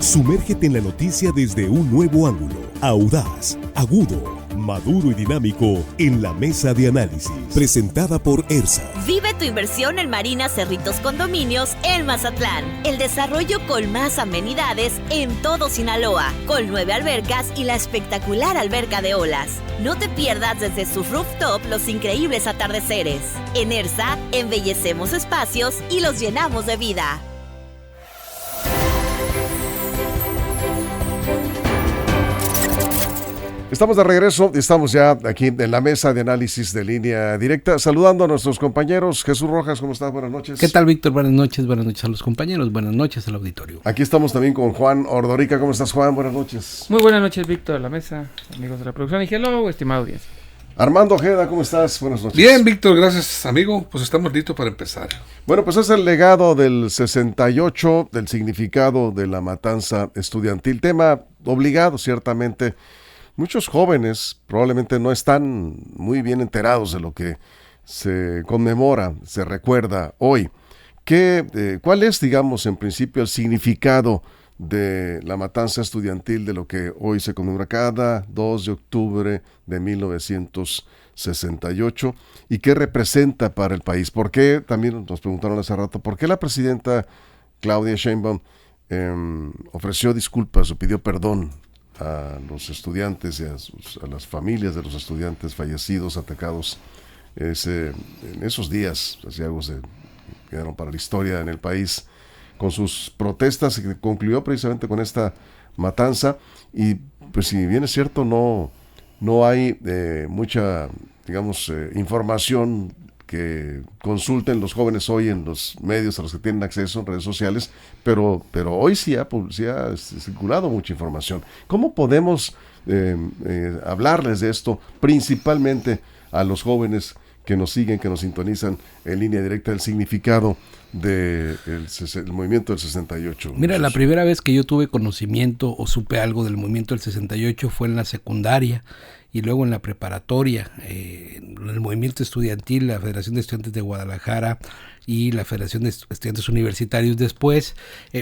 Sumérgete en la noticia desde un nuevo ángulo, audaz, agudo, maduro y dinámico en la mesa de análisis, presentada por ERSA. Vive tu inversión en Marina Cerritos Condominios en Mazatlán. El desarrollo con más amenidades en todo Sinaloa, con 9 albercas y la espectacular alberca de olas. No te pierdas desde su rooftop los increíbles atardeceres. En ERSA, embellecemos espacios y los llenamos de vida. Estamos de regreso, estamos ya aquí en la mesa de análisis de Línea Directa, saludando a nuestros compañeros. Jesús Rojas, ¿cómo estás? Buenas noches. ¿Qué tal, Víctor? Buenas noches a los compañeros, buenas noches al auditorio. Aquí estamos también con Juan Ordorica. ¿Cómo estás, Juan? Buenas noches. Muy buenas noches, Víctor, a la mesa, amigos de la producción y hello, estimado audiencia. Armando Ojeda, ¿cómo estás? Buenas noches. Bien, Víctor, gracias, amigo. Pues estamos listos para empezar. Bueno, pues es el legado del 68, del significado de la matanza estudiantil. Tema obligado, ciertamente. Muchos jóvenes probablemente no están muy bien enterados de lo que se conmemora, se recuerda hoy. ¿Cuál es, digamos, en principio el significado de la matanza estudiantil de lo que hoy se conmemora cada 2 de octubre de 1968? ¿Y qué representa para el país? ¿Por qué, también nos preguntaron hace rato, por qué la presidenta Claudia Sheinbaum ofreció disculpas o pidió perdón a los estudiantes y a las familias de los estudiantes fallecidos, atacados en esos días, asiagos que quedaron para la historia en el país, con sus protestas, que concluyó precisamente con esta matanza? Y pues si bien es cierto, no hay mucha, digamos, información que consulten los jóvenes hoy en los medios a los que tienen acceso en redes sociales, pero hoy sí ha circulado mucha información. ¿Cómo podemos hablarles de esto, principalmente a los jóvenes que nos siguen, que nos sintonizan en Línea Directa, el significado del movimiento del 68? Mira, la primera vez que yo tuve conocimiento o supe algo del movimiento del 68 fue en la secundaria y luego en la preparatoria, en el movimiento estudiantil, la Federación de Estudiantes de Guadalajara y la Federación de Estudiantes Universitarios después,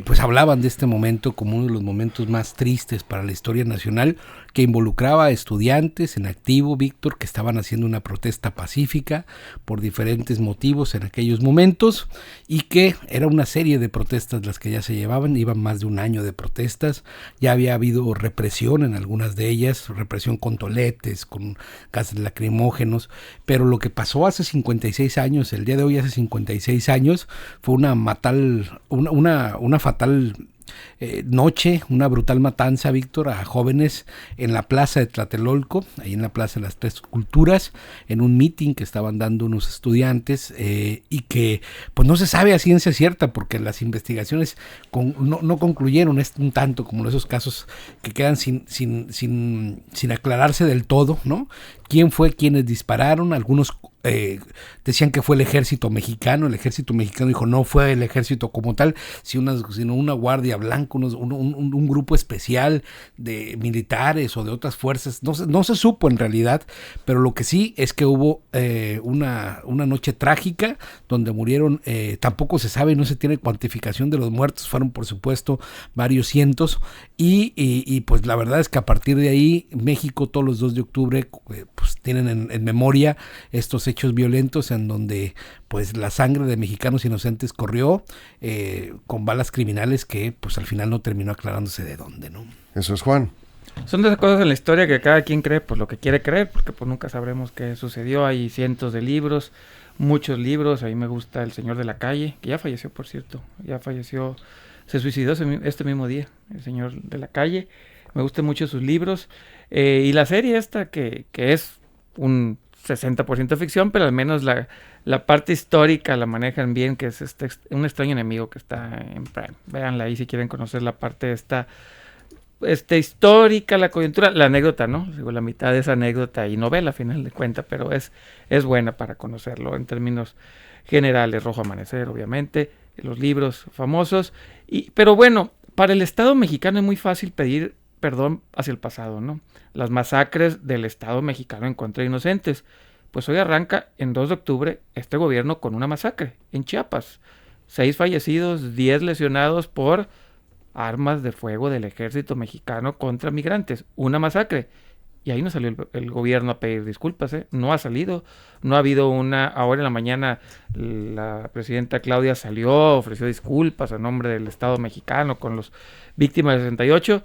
pues hablaban de este momento como uno de los momentos más tristes para la historia nacional, que involucraba a estudiantes en activo, Víctor, que estaban haciendo una protesta pacífica por diferentes motivos en aquellos momentos, y que era una serie de protestas las que ya se llevaban, iban más de un año de protestas, ya había habido represión en algunas de ellas, represión con toletes, con gases lacrimógenos, pero lo que pasó hace 56 años, el día de hoy hace 56 años, fue una fatal noche, una brutal matanza, Víctor, a jóvenes en la plaza de Tlatelolco, ahí en la plaza de las Tres Culturas, en un meeting que estaban dando unos estudiantes y que pues no se sabe a ciencia cierta porque las investigaciones no concluyeron, es un tanto como esos casos que quedan sin aclararse del todo, ¿no? ¿Quién fue quienes dispararon? Algunos decían que fue el ejército mexicano dijo no fue el ejército como tal, sino una guardia blanca, un grupo especial de militares o de otras fuerzas, no se supo en realidad, pero lo que sí es que hubo una noche trágica donde murieron, tampoco se sabe, no se tiene cuantificación de los muertos, fueron por supuesto varios cientos, y pues la verdad es que a partir de ahí México todos los 2 de octubre pues tienen en memoria estos hechos violentos en donde pues la sangre de mexicanos inocentes corrió con balas criminales que pues al final no terminó aclarándose de dónde, ¿no? Eso es, Juan. Son de esas cosas en la historia que cada quien cree pues lo que quiere creer, porque pues nunca sabremos qué sucedió. Hay cientos de libros, muchos libros. A mí me gusta El Señor de la Calle, que ya falleció, por cierto, se suicidó este mismo día, El Señor de la Calle. Me gustan mucho sus libros, y la serie esta que es un 60% ficción, pero al menos la parte histórica la manejan bien, que es Un extraño enemigo, que está en Prime. Véanla ahí si quieren conocer la parte esta histórica, la coyuntura, la anécdota, ¿no? Digo, la mitad de esa anécdota y novela a final de cuentas, pero es buena para conocerlo en términos generales. Rojo Amanecer, obviamente, los libros famosos, pero bueno, para el Estado mexicano es muy fácil pedir perdón hacia el pasado, ¿no? Las masacres del Estado mexicano en contra de inocentes. Pues hoy arranca en 2 de octubre este gobierno con una masacre en Chiapas. 6 fallecidos, 10 lesionados por armas de fuego del ejército mexicano contra migrantes, una masacre. Y ahí no salió el gobierno a pedir disculpas, ¿eh? No ha salido, no ha habido una. Ahora en la mañana la presidenta Claudia salió, ofreció disculpas a nombre del Estado mexicano con las víctimas del 68,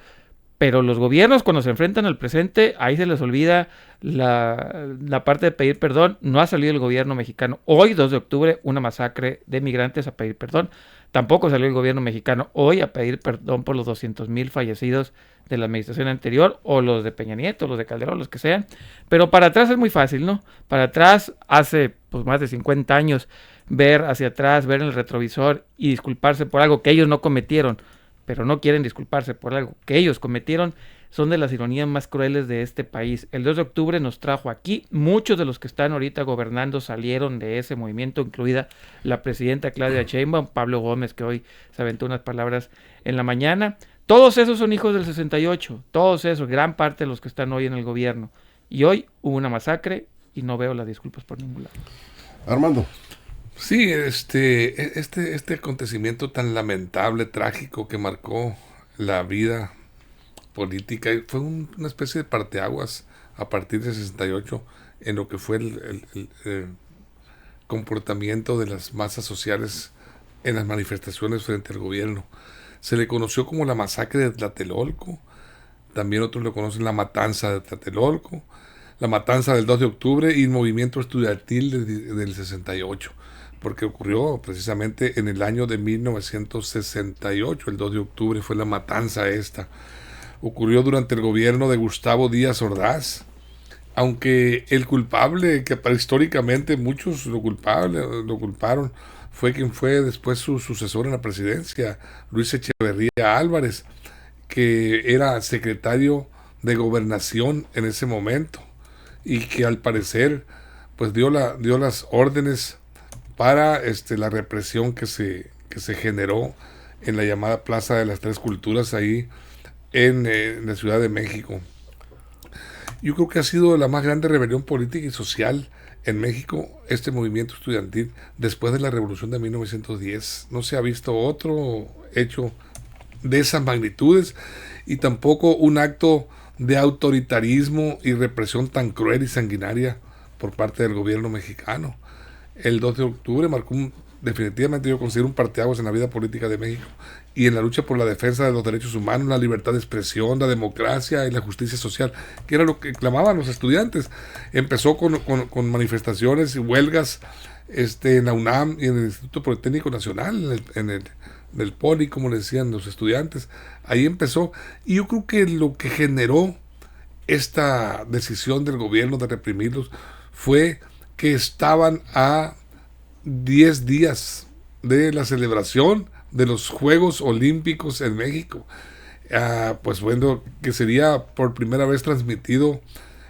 pero los gobiernos cuando se enfrentan al presente, ahí se les olvida la parte de pedir perdón. No ha salido el gobierno mexicano. Hoy, 2 de octubre, una masacre de migrantes a pedir perdón. Tampoco salió el gobierno mexicano hoy a pedir perdón por los 200,000 fallecidos de la administración anterior, o los de Peña Nieto, los de Calderón, los que sean. Pero para atrás es muy fácil, ¿no? Para atrás, hace pues más de 50 años, ver hacia atrás, ver en el retrovisor y disculparse por algo que ellos no cometieron, pero no quieren disculparse por algo que ellos cometieron, son de las ironías más crueles de este país. El 2 de octubre nos trajo aquí, muchos de los que están ahorita gobernando salieron de ese movimiento, incluida la presidenta Claudia Sheinbaum, Pablo Gómez, que hoy se aventó unas palabras en la mañana. Todos esos son hijos del 68, todos esos, gran parte de los que están hoy en el gobierno. Y hoy hubo una masacre y no veo las disculpas por ningún lado. Armando. Sí, este acontecimiento tan lamentable, trágico, que marcó la vida política, fue una especie de parteaguas a partir de 68 en lo que fue el comportamiento de las masas sociales en las manifestaciones frente al gobierno. Se le conoció como la masacre de Tlatelolco, también otros lo conocen la matanza de Tlatelolco, la matanza del 2 de octubre y el movimiento estudiantil del 68, porque ocurrió precisamente en el año de 1968, el 2 de octubre fue la matanza esta. Ocurrió durante el gobierno de Gustavo Díaz Ordaz, aunque el culpable, que históricamente muchos lo culparon, fue quien fue después su sucesor en la presidencia, Luis Echeverría Álvarez, que era secretario de Gobernación en ese momento y que al parecer pues dio las órdenes para la represión que se generó en la llamada Plaza de las Tres Culturas ahí en la Ciudad de México. Yo creo que ha sido la más grande rebelión política y social en México, este movimiento estudiantil, después de la Revolución de 1910. No se ha visto otro hecho de esas magnitudes y tampoco un acto de autoritarismo y represión tan cruel y sanguinaria por parte del gobierno mexicano. El 2 de octubre marcó definitivamente, yo considero, un parteaguas en la vida política de México y en la lucha por la defensa de los derechos humanos, la libertad de expresión, la democracia y la justicia social, que era lo que clamaban los estudiantes. Empezó con manifestaciones y huelgas en la UNAM y en el Instituto Politécnico Nacional, en el Poli, como le decían los estudiantes. Ahí empezó, y yo creo que lo que generó esta decisión del gobierno de reprimirlos fue que estaban a 10 días de la celebración de los Juegos Olímpicos en México. Pues bueno, que sería por primera vez transmitido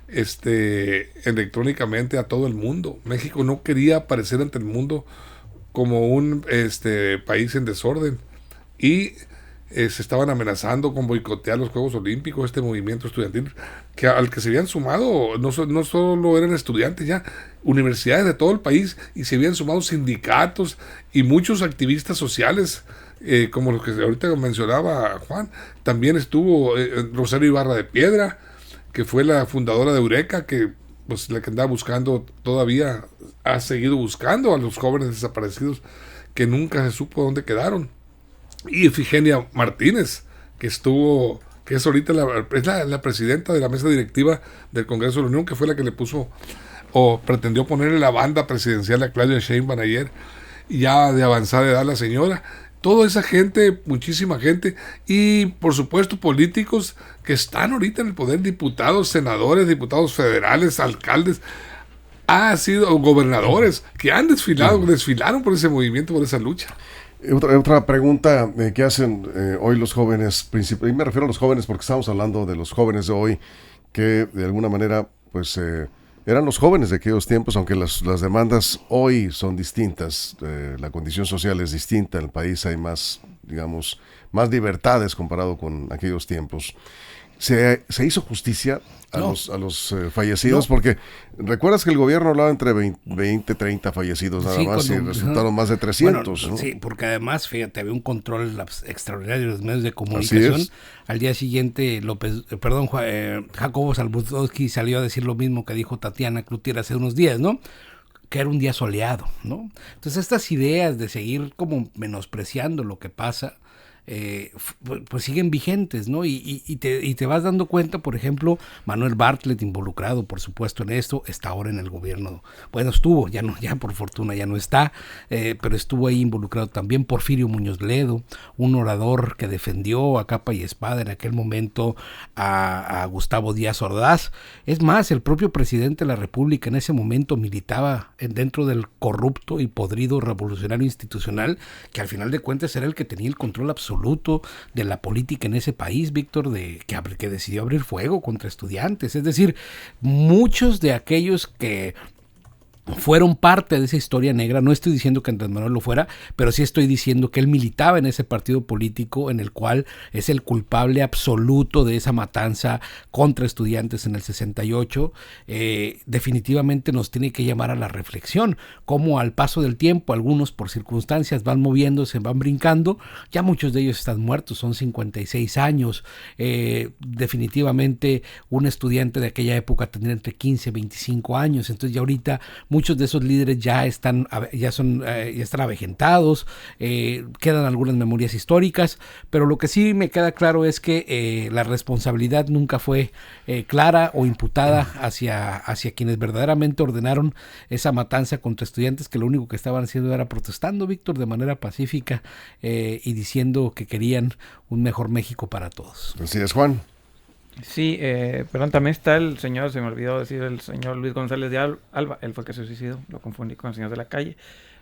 electrónicamente a todo el mundo. México no quería aparecer ante el mundo como un país en desorden y se estaban amenazando con boicotear los Juegos Olímpicos, este movimiento estudiantil al que se habían sumado no solo eran estudiantes, ya universidades de todo el país, y se habían sumado sindicatos y muchos activistas sociales, como los que ahorita mencionaba Juan. También estuvo Rosario Ibarra de Piedra, que fue la fundadora de Eureka, que pues la que andaba buscando, todavía ha seguido buscando a los jóvenes desaparecidos que nunca se supo dónde quedaron. Y Efigenia Martínez, que es ahorita la presidenta de la mesa directiva del Congreso de la Unión, que fue la que le puso o pretendió ponerle la banda presidencial a Claudia Sheinbaum ayer, ya de avanzada edad la señora. Toda esa gente, muchísima gente, y por supuesto políticos que están ahorita en el poder, diputados, senadores, diputados federales, alcaldes, sido gobernadores que han desfilaron por ese movimiento, por esa lucha. Otra pregunta que hacen hoy los jóvenes, y me refiero a los jóvenes porque estamos hablando de los jóvenes de hoy, que de alguna manera pues eran los jóvenes de aquellos tiempos, aunque las demandas hoy son distintas, la condición social es distinta, en el país hay más, digamos, más libertades comparado con aquellos tiempos. ¿Se hizo justicia a No. los fallecidos? No. Porque recuerdas que el gobierno hablaba entre 20, 30 fallecidos nada Sí, más y cuando- resultaron más de 300. Bueno, ¿no? sí, porque además, fíjate, había un control extraordinario de los medios de comunicación. es. Al día siguiente, Jacobo Salbudowski salió a decir lo mismo que dijo Tatiana Cloutier hace unos días, ¿no? Que era un día soleado, ¿no? Entonces estas ideas de seguir como menospreciando lo que pasa, pues siguen vigentes, ¿no? Y te vas dando cuenta, por ejemplo, Manuel Bartlett involucrado, por supuesto, en esto, está ahora en el gobierno. Bueno, estuvo, ya por fortuna ya no está, pero estuvo ahí involucrado también Porfirio Muñoz Ledo, un orador que defendió a capa y espada en aquel momento a Gustavo Díaz Ordaz. Es más, el propio presidente de la República en ese momento militaba dentro del corrupto y podrido revolucionario institucional, que al final de cuentas era el que tenía el control absoluto de la política en ese país, Víctor, que decidió abrir fuego contra estudiantes. Es decir, muchos de aquellos que fueron parte de esa historia negra, no estoy diciendo que Andrés Manuel lo fuera, pero sí estoy diciendo que él militaba en ese partido político en el cual es el culpable absoluto de esa matanza contra estudiantes en el 68. Definitivamente nos tiene que llamar a la reflexión, cómo al paso del tiempo algunos por circunstancias van moviéndose, van brincando, ya muchos de ellos están muertos, son 56 años, definitivamente un estudiante de aquella época tendría entre 15 y 25 años, entonces ya ahorita muchos de esos líderes ya están avejentados, quedan algunas memorias históricas, pero lo que sí me queda claro es que la responsabilidad nunca fue clara o imputada hacia quienes verdaderamente ordenaron esa matanza contra estudiantes que lo único que estaban haciendo era protestando, Víctor, de manera pacífica y diciendo que querían un mejor México para todos. Así es, Juan. Sí, perdón, también está el señor, se me olvidó decir, el señor Luis González de Alba, él fue el que se suicidó, lo confundí con el señor de la calle.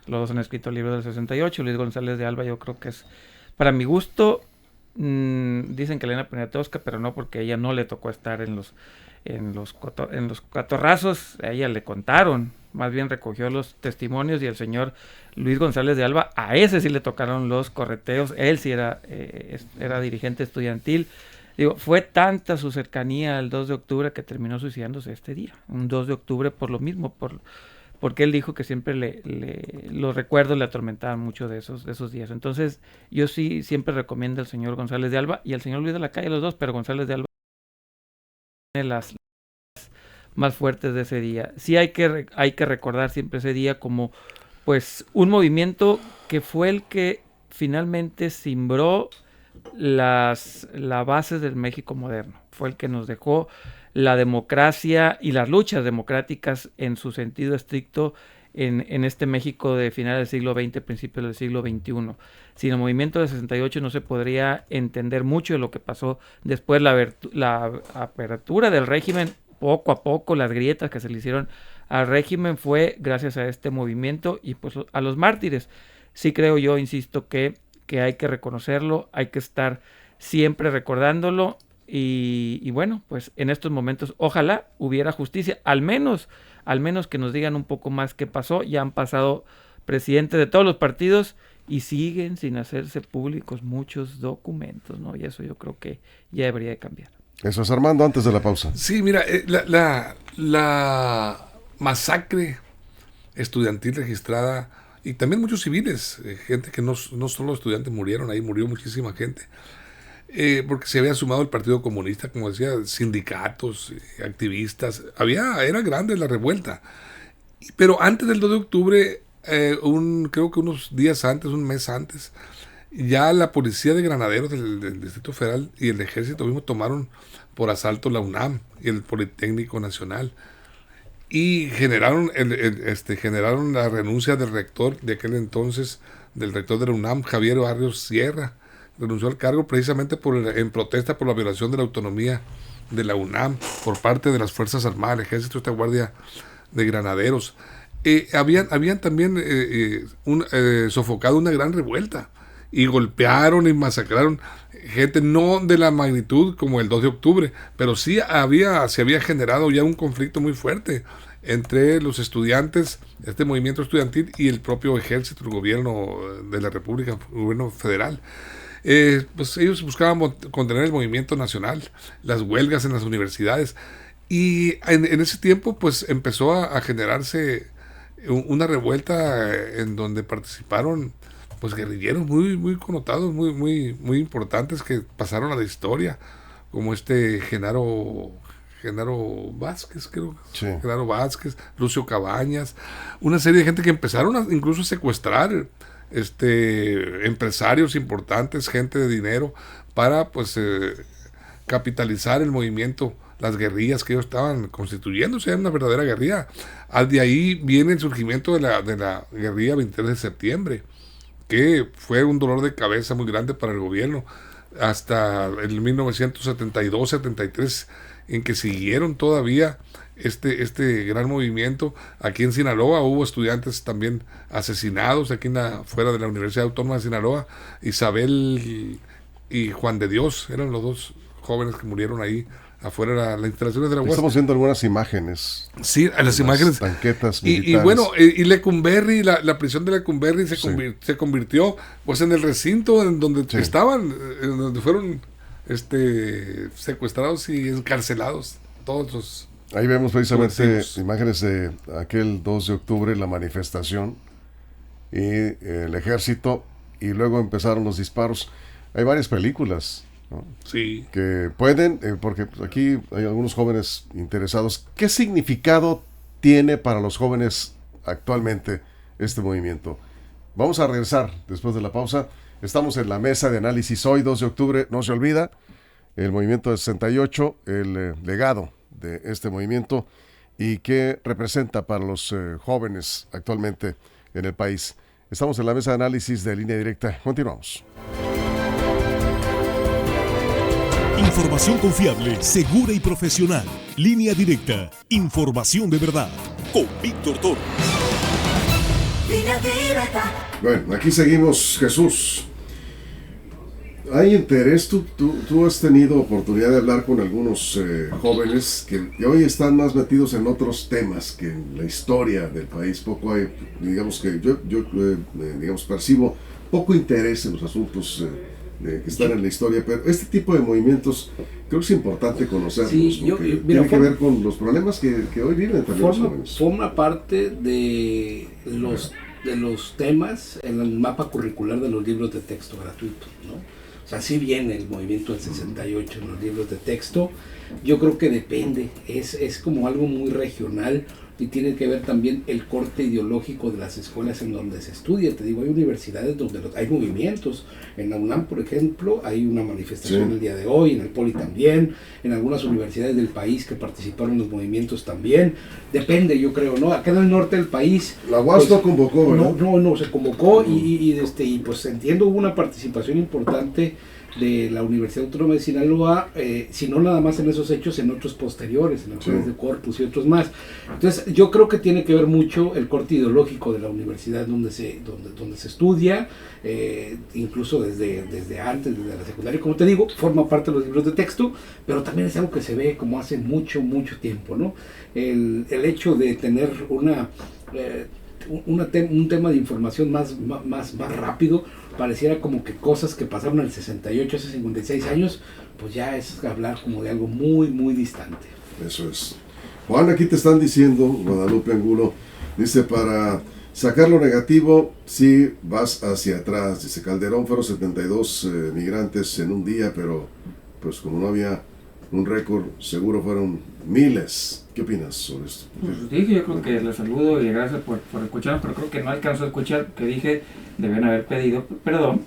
Los dos han escrito el libro del 68, Luis González de Alba yo creo que es, para mi gusto, dicen que Elena Poniatowska, pero no porque a ella no le tocó estar en los catorrazos, a ella le contaron, más bien recogió los testimonios, y el señor Luis González de Alba, a ese sí le tocaron los correteos, él sí era dirigente estudiantil. Digo, fue tanta su cercanía al 2 de octubre que terminó suicidándose este día, un 2 de octubre por lo mismo, porque él dijo que siempre los recuerdos le atormentaban mucho de esos días. Entonces, yo sí siempre recomiendo al señor González de Alba y al señor Luis de la Calle, los dos, pero González de Alba tiene las más fuertes de ese día. Sí hay que recordar siempre ese día como pues un movimiento que fue el que finalmente cimbró las bases del México moderno, fue el que nos dejó la democracia y las luchas democráticas en su sentido estricto en este México de finales del siglo XX, principios del siglo XXI. Sin el movimiento de 68 no se podría entender mucho de lo que pasó después, la apertura del régimen, poco a poco, las grietas que se le hicieron al régimen fue gracias a este movimiento y pues a los mártires. Sí creo yo, insisto, que hay que reconocerlo, hay que estar siempre recordándolo y bueno, pues en estos momentos ojalá hubiera justicia, al menos que nos digan un poco más qué pasó. Ya han pasado presidentes de todos los partidos y siguen sin hacerse públicos muchos documentos, ¿no? Y eso yo creo que ya debería de cambiar. Eso es, Armando, antes de la pausa. Sí, mira, la masacre estudiantil registrada, y también muchos civiles, gente que no solo estudiantes murieron, ahí murió muchísima gente, porque se había sumado el Partido Comunista, como decía, sindicatos, activistas, era grande la revuelta. Pero antes del 2 de octubre, creo que unos días antes, un mes antes, ya la policía de granaderos del Distrito Federal y el Ejército mismo tomaron por asalto la UNAM y el Politécnico Nacional. Y generaron la renuncia del rector de aquel entonces, del rector de la UNAM, Javier Barrios Sierra. Renunció al cargo precisamente en protesta por la violación de la autonomía de la UNAM por parte de las Fuerzas Armadas, el Ejército, esta Guardia de Granaderos. Habían también sofocado una gran revuelta y golpearon y masacraron gente, no de la magnitud como el 2 de octubre, pero sí se había generado ya un conflicto muy fuerte entre los estudiantes, este movimiento estudiantil y el propio ejército, el gobierno de la República, el gobierno federal. pues ellos buscaban contener el movimiento nacional, las huelgas en las universidades. Y en ese tiempo pues empezó a generarse una revuelta en donde participaron pues guerrilleros muy connotados, muy importantes, que pasaron a la historia, como Genaro Vázquez, creo. Sí. Genaro Vázquez, Lucio Cabañas, una serie de gente que empezaron incluso a secuestrar empresarios importantes, gente de dinero, para pues capitalizar el movimiento, las guerrillas que ellos estaban constituyéndose. Era una verdadera guerrilla. De ahí viene el surgimiento de la guerrilla 23 de septiembre, que fue un dolor de cabeza muy grande para el gobierno, hasta el 1972-73, en que siguieron todavía este gran movimiento. Aquí en Sinaloa hubo estudiantes también asesinados, aquí fuera de la Universidad Autónoma de Sinaloa. Isabel y Juan de Dios eran los dos jóvenes que murieron ahí afuera de las instalaciones de la UAS. Estamos viendo algunas imágenes. Sí, las imágenes. Tanquetas militares. Y bueno, y Lecumberri, la prisión de Lecumberri se convirtió pues en el recinto en donde estaban, en donde fueron secuestrados y encarcelados todos los... Ahí vemos precisamente imágenes de aquel 2 de octubre, la manifestación y el ejército, y luego empezaron los disparos. Hay varias películas, ¿no? Sí. Que pueden, porque aquí hay algunos jóvenes interesados. ¿Qué significado tiene para los jóvenes actualmente este movimiento? Vamos a regresar después de la pausa. Estamos en la mesa de análisis hoy, 2 de octubre, no se olvida, el movimiento del 68, el legado de este movimiento y qué representa para los jóvenes actualmente en el país. Estamos en la mesa de análisis de Línea Directa. Continuamos. Información confiable, segura y profesional. Línea Directa. Información de verdad. Con Víctor Toro. Línea Directa. Bueno, aquí seguimos, Jesús. ¿Hay interés? Tú has tenido oportunidad de hablar con algunos jóvenes que hoy están más metidos en otros temas que en la historia del país. Poco hay, digamos que yo percibo poco interés en los asuntos que están en la historia, pero este tipo de movimientos creo que es importante conocerlos. Sí, tiene que ver con los problemas que hoy viven también los jóvenes. Forma parte de los temas en el mapa curricular de los libros de texto gratuitos, ¿no? O sea, sí viene el movimiento del 68 en los libros de texto. Yo creo que depende, es como algo muy regional y tiene que ver también el corte ideológico de las escuelas en donde se estudia. Te digo, hay universidades donde hay movimientos. En la UNAM, por ejemplo, hay una manifestación el día de hoy, en el Poli también, en algunas universidades del país que participaron en los movimientos también. Depende, yo creo, ¿no? Acá en el norte del país... La UAS no convocó, ¿verdad? No, se convocó y pues entiendo hubo una participación importante de la Universidad Autónoma de Sinaloa, si no nada más en esos hechos, en otros posteriores, en los jueves de Corpus y otros más. Entonces yo creo que tiene que ver mucho el corte ideológico de la universidad donde se estudia, incluso desde antes, desde la secundaria, como te digo, forma parte de los libros de texto, pero también es algo que se ve como hace mucho tiempo, ¿no? El hecho de tener un tema de información más rápido, pareciera como que cosas que pasaron en el 68, hace 56 años, pues ya es hablar como de algo muy distante. Eso es. Juan, aquí te están diciendo, Guadalupe Angulo, dice, para sacar lo negativo, sí vas hacia atrás. Dice, Calderón fueron 72 migrantes en un día, pero pues como no había un récord, seguro fueron miles. ¿Qué opinas sobre esto? Pues dije, yo creo que les saludo y gracias por escuchar, pero creo que no alcanzó a escuchar, que dije, deben haber pedido perdón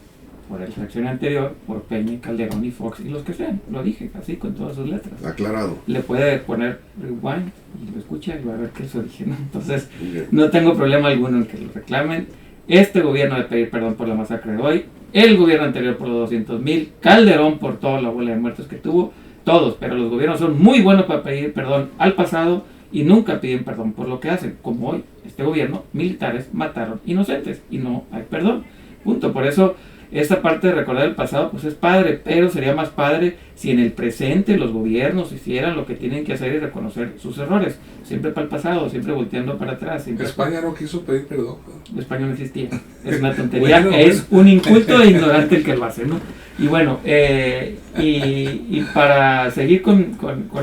por la sección anterior, por Peña, Calderón y Fox y los que sean. Lo dije así, con todas sus letras. Aclarado. Le puede poner rewind y lo escucha y va a ver que eso dije, ¿no? Entonces, no tengo problema alguno en que lo reclamen. Este gobierno de pedir perdón por la masacre de hoy, el gobierno anterior por los 200,000, Calderón por toda la bola de muertos que tuvo, todos, pero los gobiernos son muy buenos para pedir perdón al pasado y nunca piden perdón por lo que hacen, como hoy, este gobierno, militares mataron inocentes y no hay perdón, punto. Por eso esta parte de recordar el pasado pues es padre, pero sería más padre si en el presente los gobiernos hicieran lo que tienen que hacer y reconocer sus errores, siempre para el pasado, siempre volteando para atrás. España no quiso pedir perdón. España no existía, es una tontería, es un inculto e ignorante el que lo hace, ¿no? Y bueno, y para seguir con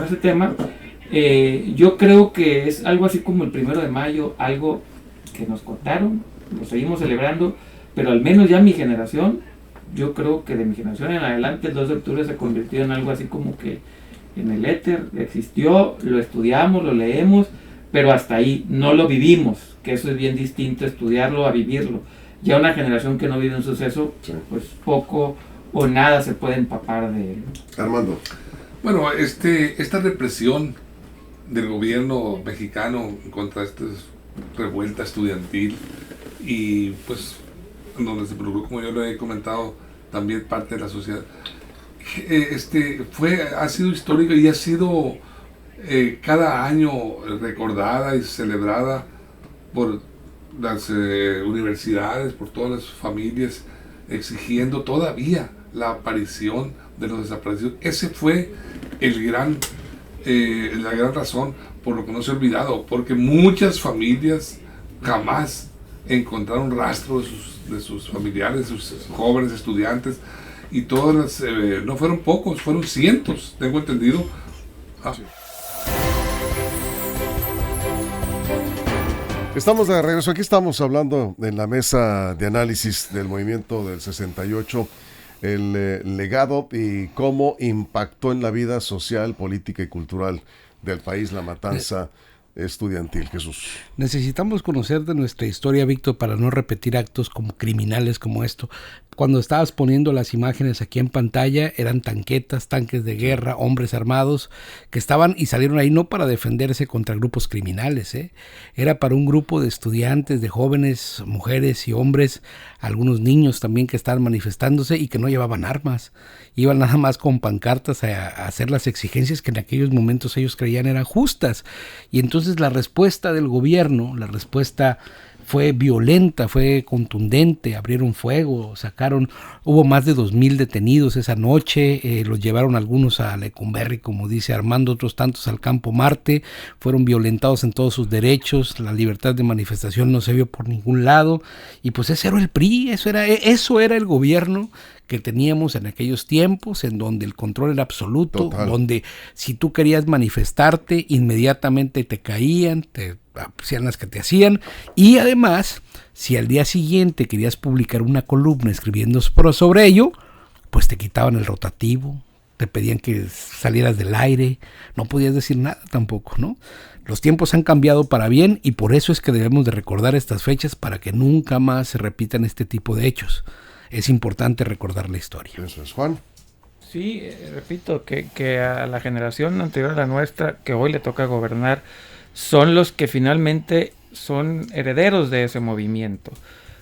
ese tema, yo creo que es algo así como el 1 de mayo, algo que nos contaron, lo seguimos celebrando, pero al menos ya mi generación, yo creo que de mi generación en adelante el 2 de octubre se convirtió en algo así como que en el éter, existió, lo estudiamos, lo leemos, pero hasta ahí, no lo vivimos, que eso es bien distinto, estudiarlo a vivirlo. Ya una generación que no vive un suceso, pues poco o nada se puede empapar de él. Armando. Bueno, esta represión del gobierno mexicano contra esta revuelta estudiantil y pues donde se produjo, como yo lo he comentado, también parte de la sociedad, ha sido histórico y ha sido cada año recordada y celebrada por las universidades, por todas las familias, exigiendo todavía la aparición de los desaparecidos. Ese fue la gran razón por lo que no se ha olvidado, porque muchas familias jamás encontraron rastro de sus familiares, de sus jóvenes estudiantes, y todas no fueron pocos, fueron cientos, tengo entendido. Estamos de regreso, aquí estamos hablando en la mesa de análisis del movimiento del 68, el legado y cómo impactó en la vida social, política y cultural del país la matanza estudiantil. Jesús. Necesitamos conocer de nuestra historia, Víctor, para no repetir actos como criminales como esto. Cuando estabas poniendo las imágenes aquí en pantalla, eran tanquetas, tanques de guerra, hombres armados que estaban y salieron ahí no para defenderse contra grupos criminales, era para un grupo de estudiantes, de jóvenes, mujeres y hombres, algunos niños también que estaban manifestándose y que no llevaban armas, iban nada más con pancartas a hacer las exigencias que en aquellos momentos ellos creían eran justas. Y entonces la respuesta del gobierno, la respuesta fue violenta, fue contundente, abrieron fuego, hubo más de 2,000 detenidos esa noche, los llevaron algunos a Lecumberri, como dice Armando, otros tantos al Campo Marte, fueron violentados en todos sus derechos, la libertad de manifestación no se vio por ningún lado, y pues ese era el PRI, eso era el gobierno que teníamos en aquellos tiempos, en donde el control era absoluto, total, donde si tú querías manifestarte, inmediatamente te caían, te hacían las que te hacían, y además, si al día siguiente querías publicar una columna escribiendo sobre ello, pues te quitaban el rotativo, te pedían que salieras del aire, no podías decir nada tampoco, ¿no? Los tiempos han cambiado para bien y por eso es que debemos de recordar estas fechas para que nunca más se repitan este tipo de hechos. Es importante recordar la historia. Eso es, Juan. Sí, repito, que a la generación anterior a la nuestra, que hoy le toca gobernar, son los que finalmente son herederos de ese movimiento.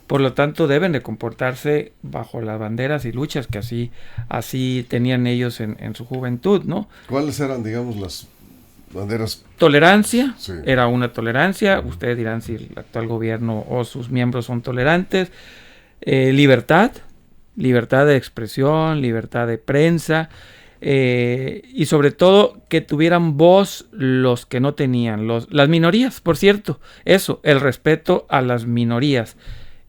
Por lo tanto, deben de comportarse bajo las banderas y luchas que así tenían ellos en su juventud, ¿no? ¿Cuáles eran, digamos, las banderas? Tolerancia, sí, era una tolerancia. Ustedes dirán si el actual gobierno o sus miembros son tolerantes. Libertad de expresión, libertad de prensa, y sobre todo que tuvieran voz los que no tenían, las minorías, por cierto, eso, el respeto a las minorías.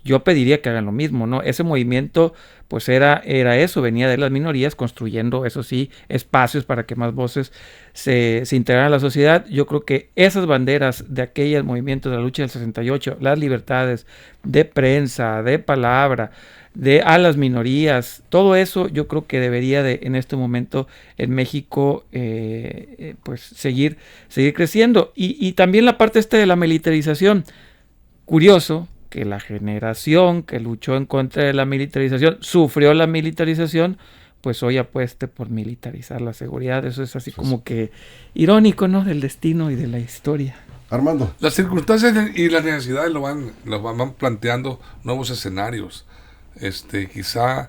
Yo pediría que hagan lo mismo, ¿no? Ese movimiento pues era eso, venía de las minorías construyendo, eso sí, espacios para que más voces se integraran a la sociedad. Yo creo que esas banderas de aquellos movimientos de la lucha del 68, las libertades de prensa, de palabra, a las minorías, todo eso yo creo que debería de en este momento en México pues seguir creciendo. Y también la parte de la militarización. Curioso que la generación que luchó en contra de la militarización, sufrió la militarización, pues hoy apueste por militarizar la seguridad. Eso es así como que irónico, ¿no? Del destino y de la historia. Armando. Las circunstancias y las necesidades lo van planteando nuevos escenarios. Quizá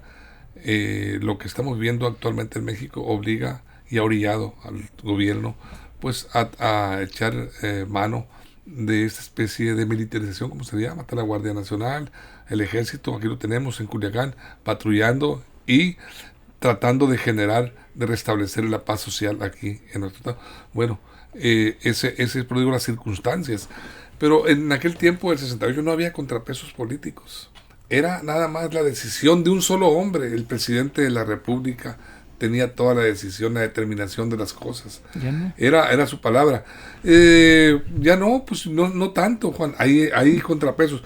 lo que estamos viendo actualmente en México obliga y ha orillado al gobierno pues a echar mano de esta especie de militarización, como se llama, está la Guardia Nacional, el Ejército, aquí lo tenemos en Culiacán, patrullando y tratando de restablecer la paz social aquí en nuestro estado. Bueno, ese es, por digo, las circunstancias. Pero en aquel tiempo, del 68, no había contrapesos políticos. Era nada más la decisión de un solo hombre. El presidente de la República tenía toda la decisión, la determinación de las cosas. Ya no. Era su palabra. Ya no, pues no tanto, Juan. Hay contrapesos.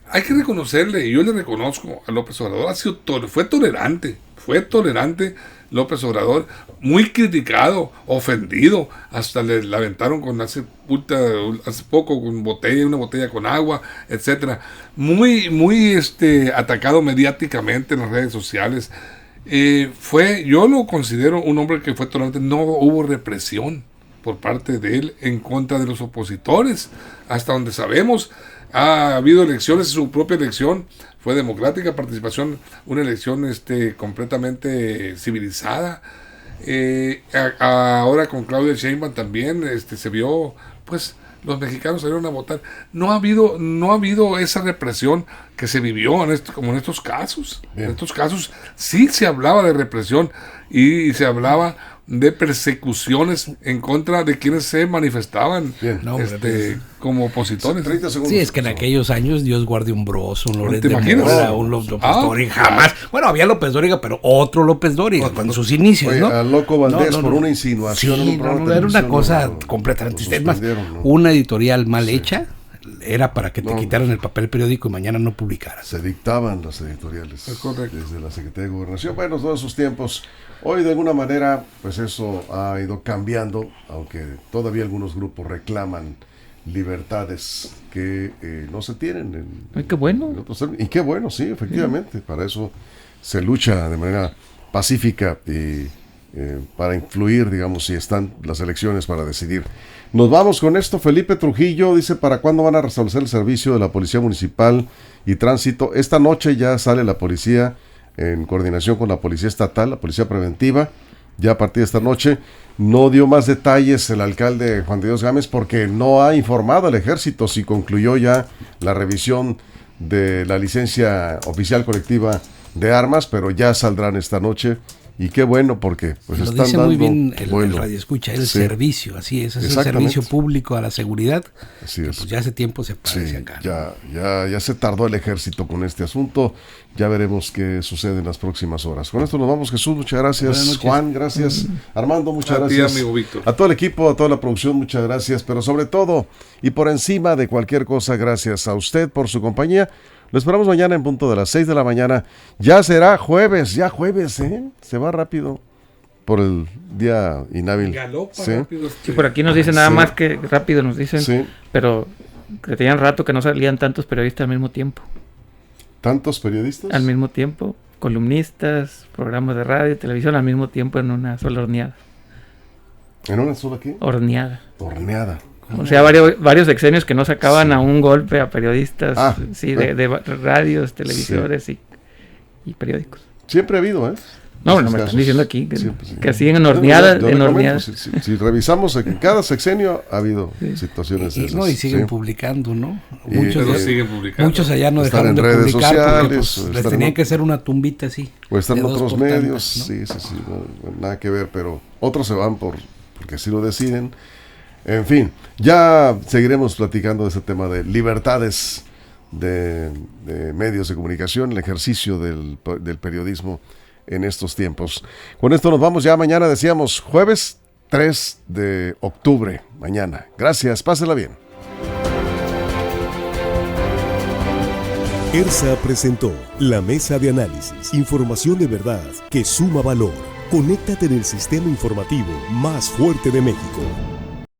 Hay que reconocerle, y yo le reconozco a López Obrador, fue tolerante López Obrador, muy criticado, ofendido, hasta le aventaron hace poco con una botella con agua, etcétera, muy atacado mediáticamente en las redes sociales. Yo lo considero un hombre que fue tolerante. No hubo represión por parte de él en contra de los opositores, hasta donde sabemos. Ha habido elecciones, su propia elección fue democrática, participación, una elección completamente civilizada. Ahora con Claudia Sheinbaum también se vio, pues los mexicanos salieron a votar. No ha habido esa represión que se vivió como en estos casos. Bien. En estos casos sí se hablaba de represión y se hablaba de persecuciones en contra de quienes se manifestaban como opositores. 30 segundos. Sí, es que en aquellos años Dios guarde un Broso, un Loret ¿Te de imaginas? Mola, un López Dóriga, jamás. Bueno, había López Dóriga, pero otro López Dóriga, en sus inicios, Oye, ¿no? Al Loco Valdés por una insinuación. Sí, era una cosa completamente. Es más, una editorial mal hecha era para que te quitaran el papel periódico y mañana no publicaras. Se dictaban las editoriales correcto. Desde la Secretaría de Gobernación. Bueno, todos esos tiempos. Hoy de alguna manera, pues eso ha ido cambiando, aunque todavía algunos grupos reclaman libertades que no se tienen. Qué bueno. Y qué bueno, sí, efectivamente. Para eso se lucha de manera pacífica y para influir, digamos, si están las elecciones para decidir. Nos vamos con esto. Felipe Trujillo dice: ¿para cuándo van a restablecer el servicio de la Policía Municipal y Tránsito? Esta noche ya sale la policía en coordinación con la Policía Estatal, la Policía Preventiva, ya a partir de esta noche. No dio más detalles el alcalde Juan de Dios Gámez porque no ha informado al Ejército si concluyó ya la revisión de la licencia oficial colectiva de armas, pero ya saldrán esta noche. Y qué bueno, porque pues lo están dice dando muy bien el radioescucha, el servicio, así es el servicio público a la seguridad. Así es. Pues ya hace tiempo se parece acá. Ya se tardó el Ejército con este asunto. Ya veremos qué sucede en las próximas horas. Con esto nos vamos, Jesús, muchas gracias. Juan, gracias. Armando, muchas gracias. Amigo Víctor. A todo el equipo, a toda la producción, muchas gracias. Pero sobre todo y por encima de cualquier cosa, gracias a usted por su compañía. Lo esperamos mañana en punto de las 6 de la mañana. Ya será jueves, se va rápido por el día inhábil. Galopa rápido. Sí, por aquí nos dicen nada más que rápido nos dicen, pero que tenían rato que no salían tantos periodistas al mismo tiempo. ¿Tantos periodistas? Al mismo tiempo, columnistas, programas de radio, televisión, al mismo tiempo en una sola horneada. ¿En una sola qué? Horneada. ¿Cómo? O sea, varios sexenios que no sacaban a un golpe a periodistas, de radios, televisores y periódicos. Siempre ha habido, No, me están diciendo aquí que así en horneadas. Si revisamos, en cada sexenio ha habido situaciones de esas. Y siguen publicando, ¿no? Muchos allá no dejaron de publicar porque les tenían que hacer una tumbita así. O están en otros medios, tantas, ¿no? Nada que ver, pero otros se van porque así lo deciden. En fin, ya seguiremos platicando de este tema de libertades de medios de comunicación, el ejercicio del periodismo en estos tiempos. Con esto nos vamos ya mañana, decíamos, jueves 3 de octubre, mañana. Gracias, pásela bien. ERSA presentó la mesa de análisis, información de verdad que suma valor. Conéctate en el sistema informativo más fuerte de México.